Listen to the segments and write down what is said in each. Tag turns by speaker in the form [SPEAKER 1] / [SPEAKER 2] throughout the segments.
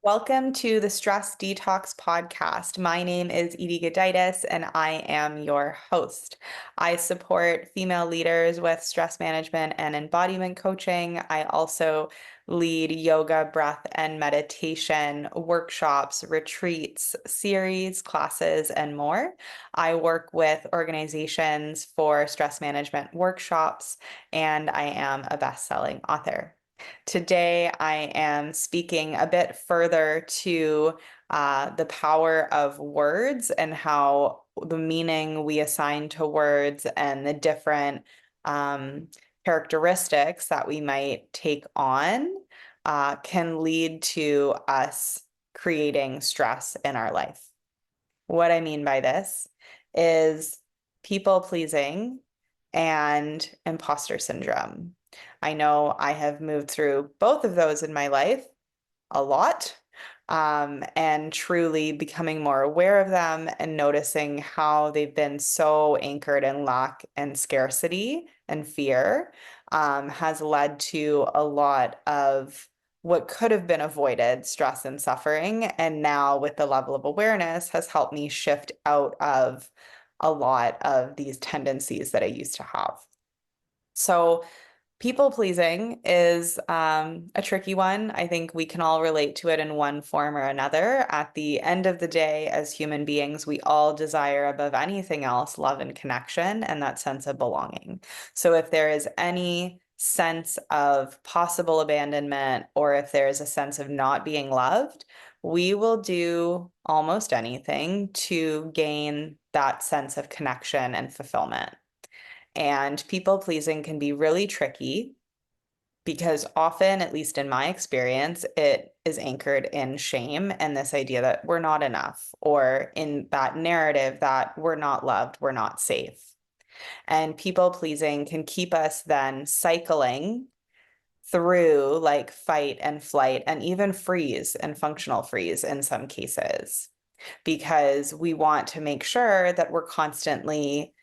[SPEAKER 1] Welcome to the Stress Detox podcast. My name is Edie Goditis, and I am your host. I support female leaders with stress management and embodiment coaching. I also lead yoga, breath, and meditation workshops, retreats, series, classes, and more. I work with organizations for stress management workshops, and I am a best-selling author. Today, I am speaking a bit further to the power of words and how the meaning we assign to words and the different um, characteristics that we might take on can lead to us creating stress in our life. What I mean by this is people pleasing and imposter syndrome. I know I have moved through both of those in my life a lot, and truly becoming more aware of them and noticing how they've been so anchored in lack and scarcity and fear, has led to a lot of what could have been avoided stress and suffering. And now, with the level of awareness, has helped me shift out of a lot of these tendencies that I used to have. So, people pleasing is a tricky one. I think we can all relate to it in one form or another. At the end of the day, as human beings, we all desire above anything else love and connection and that sense of belonging. So if there is any sense of possible abandonment or if there is a sense of not being loved, we will do almost anything to gain that sense of connection and fulfillment. And people pleasing can be really tricky because often, at least in my experience, it is anchored in shame and this idea that we're not enough, or in that narrative that we're not loved, we're not safe. And people pleasing can keep us then cycling through like fight and flight and even freeze and functional freeze in some cases, because we want to make sure that we're constantly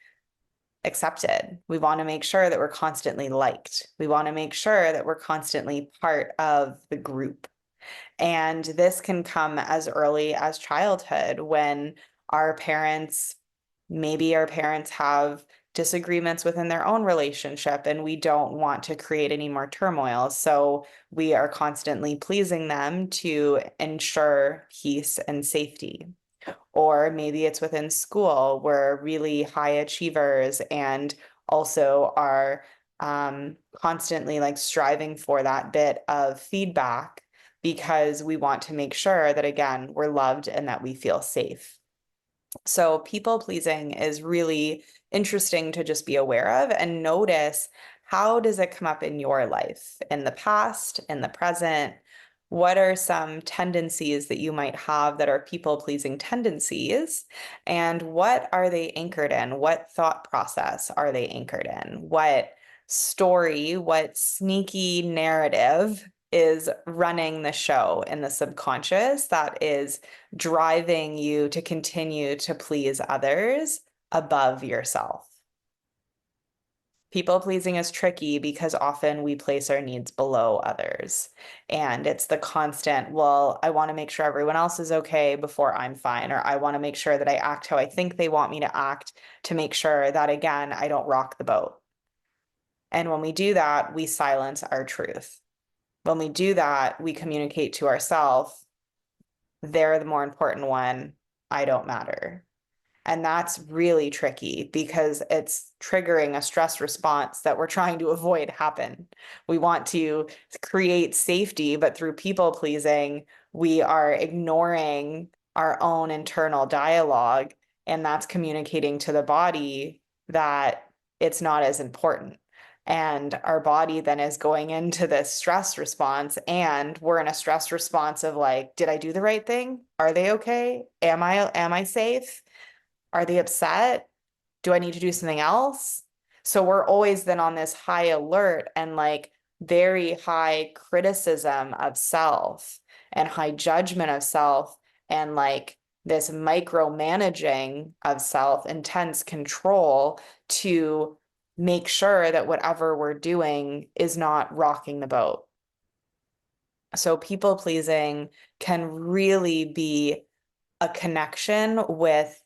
[SPEAKER 1] accepted. We want to make sure that we're constantly liked. We want to make sure that we're constantly part of the group. And this can come as early as childhood when maybe our parents have disagreements within their own relationship and we don't want to create any more turmoil. So we are constantly pleasing them to ensure peace and safety. Or maybe it's within school, we're really high achievers and also are constantly like striving for that bit of feedback because we want to make sure that, again, we're loved and that we feel safe. So people pleasing is really interesting to just be aware of and notice, how does it come up in your life, in the past, in the present? What are some tendencies that you might have that are people pleasing tendencies? And what are they anchored in? What thought process are they anchored in? What story, what sneaky narrative is running the show in the subconscious that is driving you to continue to please others above yourself? People pleasing is tricky because often we place our needs below others. And it's the constant, well, I want to make sure everyone else is okay before I'm fine, or I want to make sure that I act how I think they want me to act to make sure that, again, I don't rock the boat. And when we do that, we silence our truth. When we do that, we communicate to ourselves, they're the more important one, I don't matter. And that's really tricky because it's triggering a stress response that we're trying to avoid happen. We want to create safety, but through people pleasing, we are ignoring our own internal dialogue. And that's communicating to the body that it's not as important. And our body then is going into this stress response, and we're in a stress response of like, did I do the right thing? Are they okay? Am I safe? Are they upset? Do I need to do something else? So we're always then on this high alert and like very high criticism of self and high judgment of self and like this micromanaging of self, intense control to make sure that whatever we're doing is not rocking the boat. So people pleasing can really be a connection with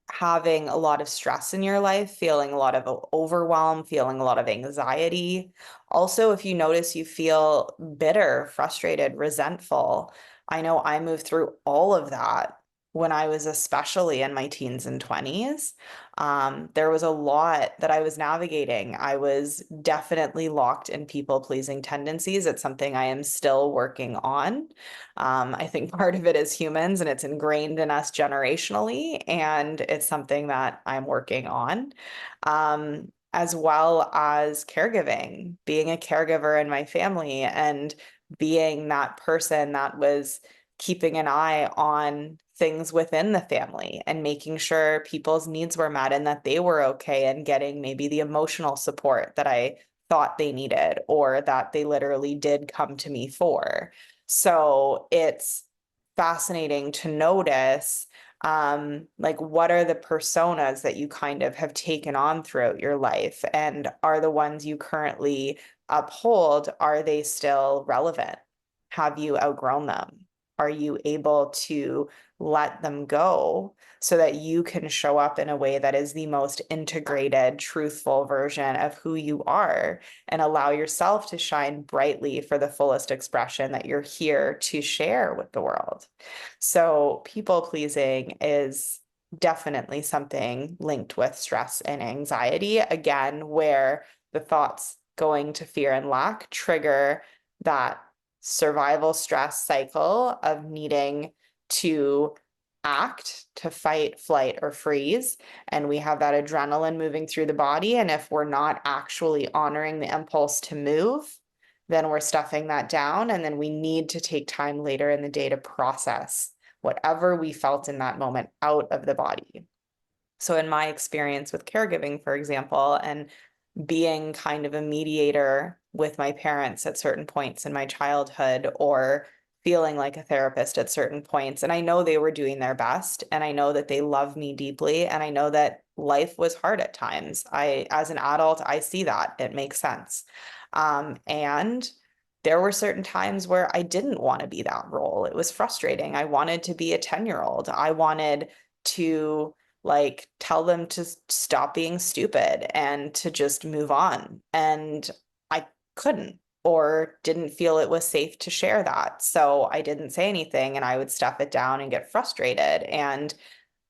[SPEAKER 1] having a lot of stress in your life, feeling a lot of overwhelm, feeling a lot of anxiety. Also, if you notice you feel bitter, frustrated, resentful, I know I moved through all of that when I was especially in my teens and 20s. There was a lot that I was navigating. I was definitely locked in people-pleasing tendencies. It's something I am still working on. I think part of it is humans and it's ingrained in us generationally, and it's something that I'm working on. As well as caregiving, being a caregiver in my family and being that person that was keeping an eye on things within the family and making sure people's needs were met and that they were okay and getting maybe the emotional support that I thought they needed or that they literally did come to me for. So it's fascinating to notice, like what are the personas that you kind of have taken on throughout your life, and are the ones you currently uphold, are they still relevant? Have you outgrown them? Are you able to let them go so that you can show up in a way that is the most integrated, truthful version of who you are and allow yourself to shine brightly for the fullest expression that you're here to share with the world? So, people pleasing is definitely something linked with stress and anxiety, again, where the thoughts going to fear and lack trigger that survival stress cycle of needing to act, to fight, flight, or freeze. And we have that adrenaline moving through the body. And if we're not actually honoring the impulse to move, then we're stuffing that down. And then we need to take time later in the day to process whatever we felt in that moment out of the body. So, in my experience with caregiving, for example, and being kind of a mediator with my parents at certain points in my childhood, or feeling like a therapist at certain points. And I know they were doing their best, and I know that they love me deeply, and I know that life was hard at times. As an adult, I see that. It makes sense. And there were certain times where I didn't want to be that role. It was frustrating. I wanted to be a 10-year-old. I wanted to like tell them to stop being stupid and to just move on. And I couldn't or didn't feel it was safe to share that. So I didn't say anything and I would stuff it down and get frustrated. And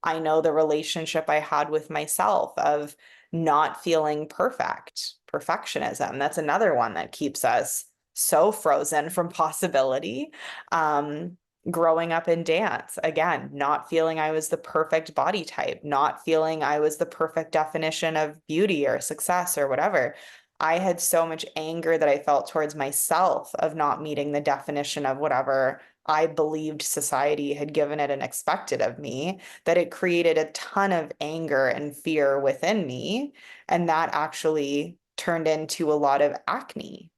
[SPEAKER 1] I know the relationship I had with myself of not feeling perfect, perfectionism. That's another one that keeps us so frozen from possibility. Um, Growing up in dance, again, not feeling I was the perfect body type, not feeling I was the perfect definition of beauty or success or whatever. I had so much anger that I felt towards myself of not meeting the definition of whatever I believed society had given it and expected of me, that it created a ton of anger and fear within me. And that actually turned into a lot of acne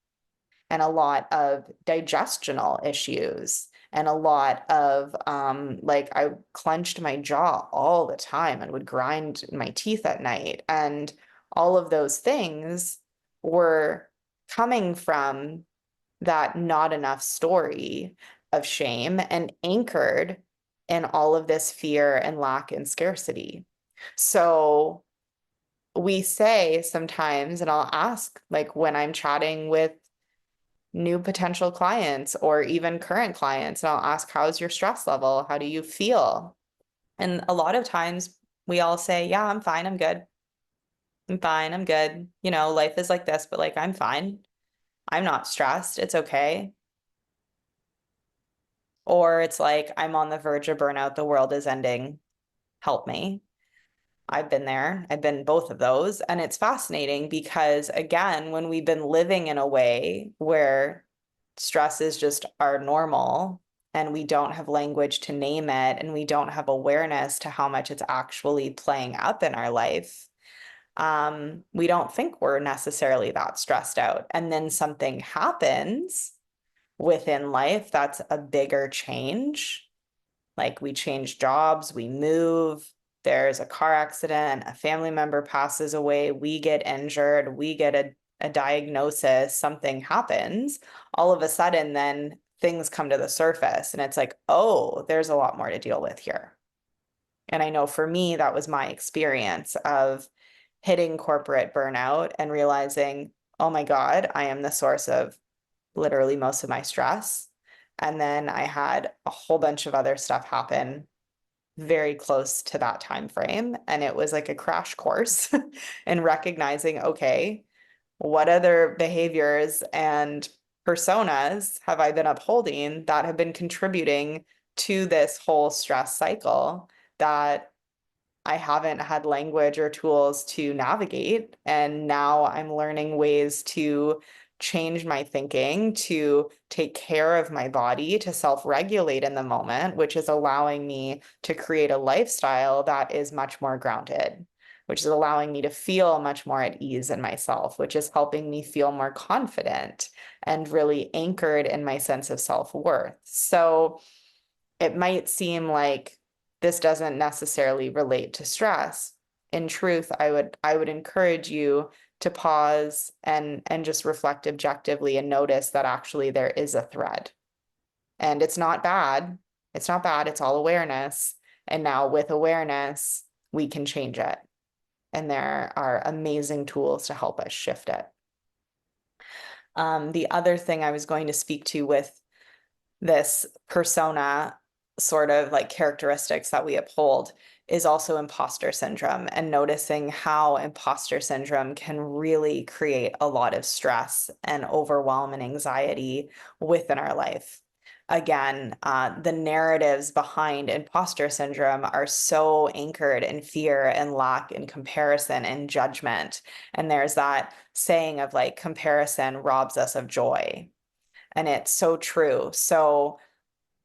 [SPEAKER 1] and a lot of digestional issues and a lot of like I clenched my jaw all the time and would grind my teeth at night. And all of those things were coming from that not enough story of shame and anchored in all of this fear and lack and scarcity. So we say sometimes, and I'll ask, like when I'm chatting with new potential clients or even current clients, and I'll ask, how's your stress level? How do you feel? And a lot of times we all say, yeah, I'm fine. I'm good. I'm fine. I'm good. You know, life is like this, but like, I'm fine. I'm not stressed. It's okay. Or it's like, I'm on the verge of burnout. The world is ending. Help me. I've been there. I've been both of those. And it's fascinating because, again, when we've been living in a way where stress is just our normal and we don't have language to name it and we don't have awareness to how much it's actually playing up in our life, we don't think we're necessarily that stressed out. And then something happens within life that's a bigger change, like we change jobs, we move, there's a car accident, a family member passes away, we get injured, we get a diagnosis, something happens. All of a sudden, then things come to the surface and it's like, oh, there's a lot more to deal with here. And I know for me, that was my experience of hitting corporate burnout and realizing, oh my God, I am the source of literally most of my stress. And then I had a whole bunch of other stuff happen very close to that time frame. And it was like a crash course in recognizing, okay, what other behaviors and personas have I been upholding that have been contributing to this whole stress cycle that I haven't had language or tools to navigate. And now I'm learning ways to change my thinking, to take care of my body, to self-regulate in the moment, which is allowing me to create a lifestyle that is much more grounded, which is allowing me to feel much more at ease in myself, which is helping me feel more confident and really anchored in my sense of self-worth. So it might seem like this doesn't necessarily relate to stress. In truth, I would encourage you to pause and just reflect objectively and notice that actually there is a thread. And it's not bad. It's not bad. It's all awareness. And now with awareness, we can change it. And there are amazing tools to help us shift it. The other thing I was going to speak to with this persona sort of like characteristics that we uphold is also imposter syndrome, and noticing how imposter syndrome can really create a lot of stress and overwhelm and anxiety within our life. Again, the narratives behind imposter syndrome are so anchored in fear and lack and comparison and judgment. And there's that saying of like, comparison robs us of joy. And it's so true. So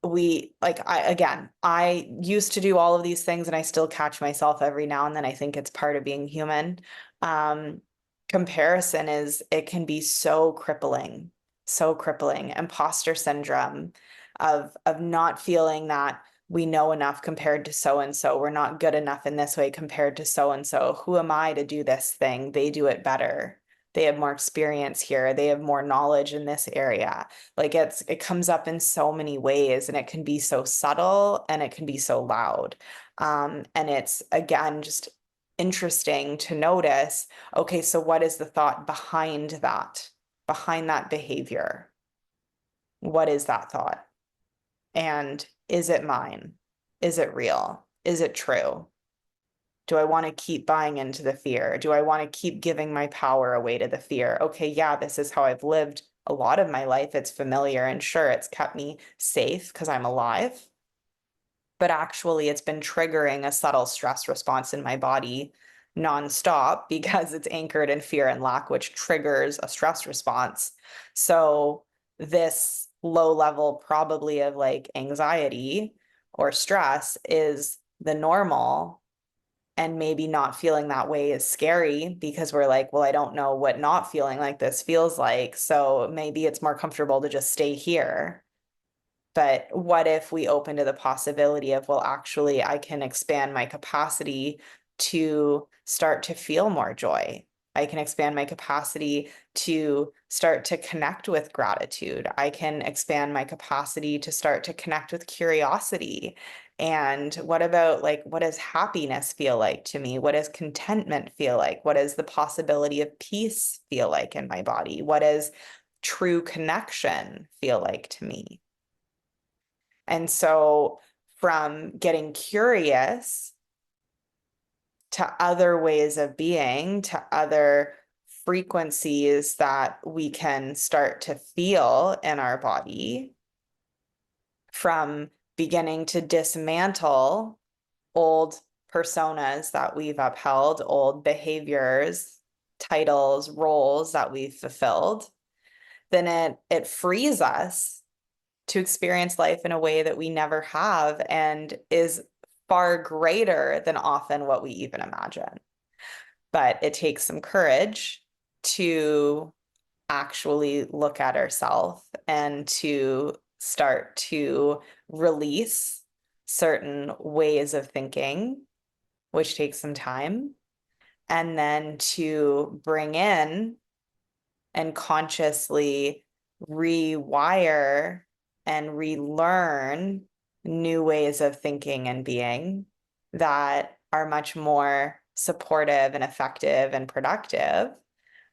[SPEAKER 1] I used to do all of these things and I still catch myself every now and then. I think it's part of being human. Um, Comparison it can be so crippling, so crippling. Imposter syndrome of not feeling that we know enough compared to so and so. We're not good enough in this way compared to so and so. Who am I to do this thing? They do it better. They have more experience here. They have more knowledge in this area. Like it comes up in so many ways, and it can be so subtle and it can be so loud. And it's again just interesting to notice, okay, so what is the thought behind that behavior? What is that thought? And is it mine? Is it real? Is it true? Do I want to keep buying into the fear? Do I want to keep giving my power away to the fear? Okay, yeah, this is how I've lived a lot of my life. It's familiar, and sure, it's kept me safe because I'm alive. But actually, it's been triggering a subtle stress response in my body nonstop because it's anchored in fear and lack, which triggers a stress response. So this low level probably of like anxiety or stress is the normal, and maybe not feeling that way is scary because we're like, well, I don't know what not feeling like this feels like. So maybe it's more comfortable to just stay here. But what if we open to the possibility of, well, actually, I can expand my capacity to start to feel more joy. I can expand my capacity to start to connect with gratitude. I can expand my capacity to start to connect with curiosity. And what about like, what does happiness feel like to me? What does contentment feel like? What does the possibility of peace feel like in my body? What does true connection feel like to me? And so from getting curious to other ways of being, to other frequencies that we can start to feel in our body, from beginning to dismantle old personas that we've upheld, old behaviors, titles, roles that we've fulfilled, then it frees us to experience life in a way that we never have, and is far greater than often what we even imagine. But it takes some courage to actually look at ourselves and to start to release certain ways of thinking, which takes some time, and then to bring in and consciously rewire and relearn new ways of thinking and being that are much more supportive and effective and productive,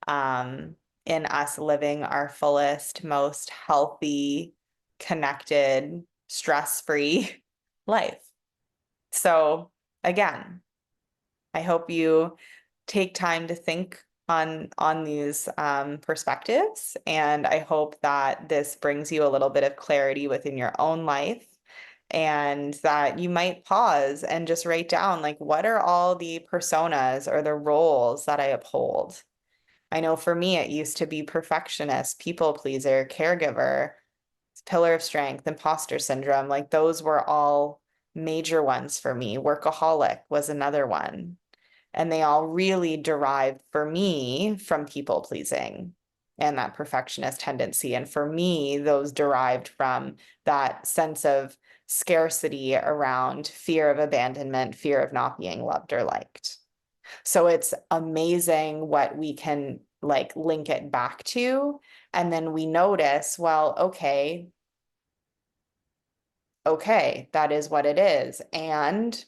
[SPEAKER 1] in us living our fullest, most healthy, connected, stress-free life. So again, I hope you take time to think on these perspectives, and I hope that this brings you a little bit of clarity within your own life, and that you might pause and just write down, like, what are all the personas or the roles that I uphold? I know for me, it used to be perfectionist, people pleaser, caregiver, pillar of strength, imposter syndrome. Like those were all major ones for me. Workaholic was another one. And they all really derived for me from people pleasing and that perfectionist tendency. And for me, those derived from that sense of scarcity around fear of abandonment, fear of not being loved or liked. So it's amazing what we can like link it back to. And then we notice, well, okay, that is what it is. And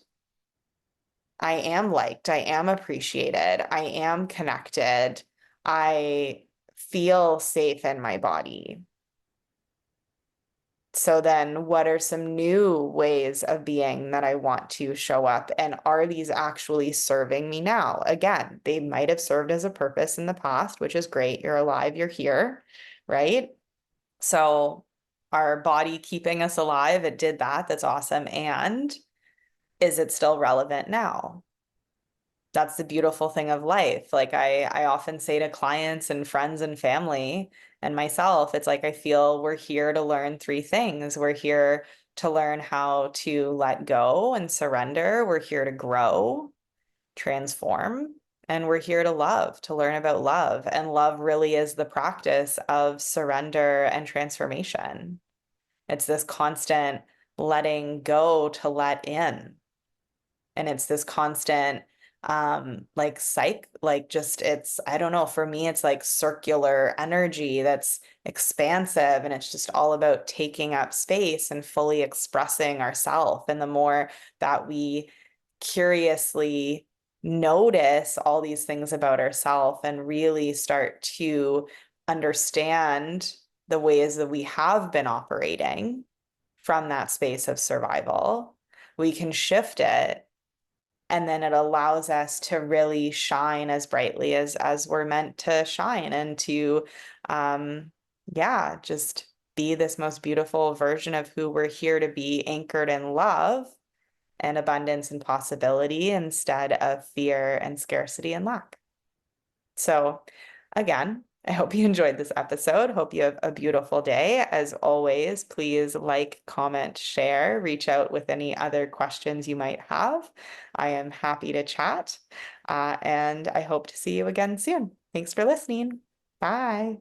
[SPEAKER 1] I am liked, I am appreciated, I am connected, I feel safe in my body. So then what are some new ways of being that I want to show up? And are these actually serving me now? Again, they might have served as a purpose in the past, which is great. You're alive, you're here, right? So our body keeping us alive, it did that. That's awesome. And is it still relevant now? That's the beautiful thing of life. Like I often say to clients and friends and family and myself, it's like I feel we're here to learn three things. We're here to learn how to let go and surrender. We're here to grow, transform, and we're here to learn about love. And love really is the practice of surrender and transformation. It's this constant letting go to let in. And it's this constant like just it's, I don't know, for me it's like circular energy that's expansive, and it's just all about taking up space and fully expressing ourselves. And the more that we curiously notice all these things about ourselves and really start to understand the ways that we have been operating from that space of survival, we can shift it, and then it allows us to really shine as brightly as we're meant to shine, and to yeah, just be this most beautiful version of who we're here to be, anchored in love and abundance and possibility instead of fear and scarcity and lack. So again, I hope you enjoyed this episode. Hope you have a beautiful day. As always, please like, comment, share, reach out with any other questions you might have. I am happy to chat, and I hope to see you again soon. Thanks for listening. Bye.